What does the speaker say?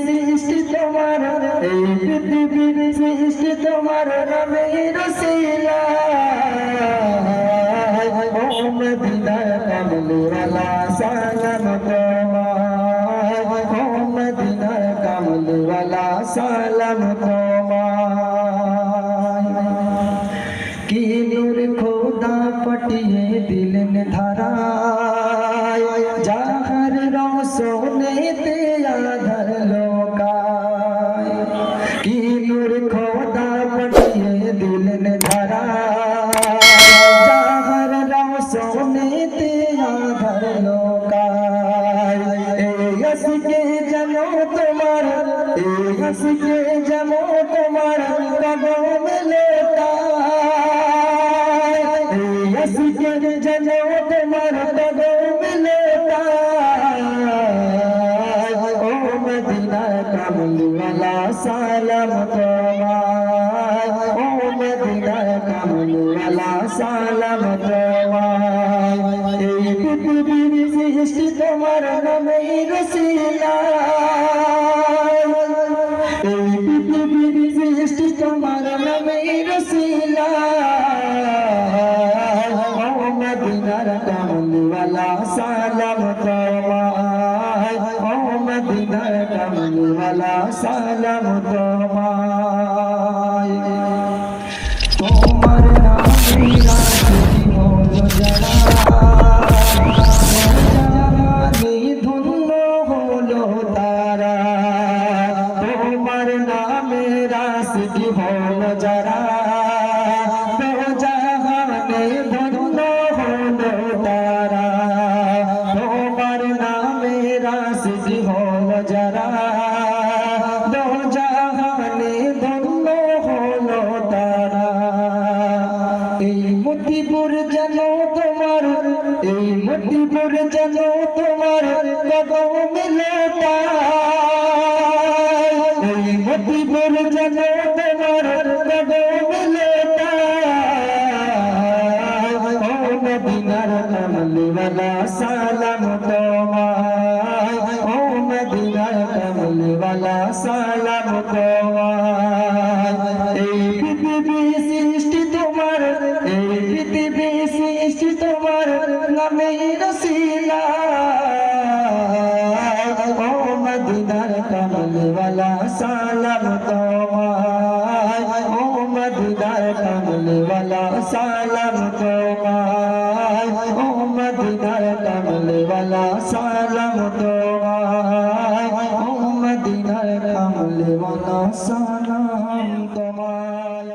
সৃষ্টি তোমার, এই পৃথিবীর সৃষ্টি তোমার নামে রসিলা। ও মদিনা কামলিওয়ালা সালাম তোমায়, ও মদিনা কামলিওয়ালা সালাম তোমায়। কি নূর খোদা পটিয়ে দিলেন ধারায়, যাহার রওশনেতে আধার লোকায়। কি নূর খোদা পটিয়ে দিলেন ধারায়, যাহার রওশনেতে আধার লোকায়। এই আশিকে জানো তোমার, এই আশিকে জানো তোমার কদমে লোটায়। এই আশিকে জানো তোমার কদমে লোটায়। ও মদিনা কামলিওয়ালা সালাম তোমায়, ও মদিনা কামলিওয়ালা সালাম তোমায়। এই পৃথিবীর সৃষ্টি তোমার নামে রসিলা, এই পৃথিবীর সৃষ্টি তোমার নামে রসিলা। ও মদিনার কামলিওয়ালা সালাম তোমায়, ও মদিনার কামলিওয়ালা সালাম তোমায়। তোমার নামে আশিকি হলো যারা, জানি ধন্য হলো তারা। তোমার নামে আশিকি হলো যারা, জাহানে ধন্য হলো তারা। তোমার নামে আশিকি হলো যারা, জাহানে ধন্য হলো তারা। এই মতিপুর যেন তোমার, এই মতিপুর যেন তোমার কদমে লোটায়। এই মতিপুর যেন তোমার কদমে লোটায়। ও মদিনার কামলিওয়ালা সালাম তোমায়, ও মদিনার কামলিওয়ালা সালাম তোমায়। এই পৃথিবী সৃষ্টি তোমার, এই পৃথিবী সৃষ্টি তোমার নামে রসিলা। ও মদিনার কামলিওয়ালা সালাম তোমায়, ও মদিনার কামলিওয়ালা সালাম তোমায়, ও মদিনার কামলিওয়ালা সালাম তোমায়, ও মদিনার কামলিওয়ালা সালাম তোমায়।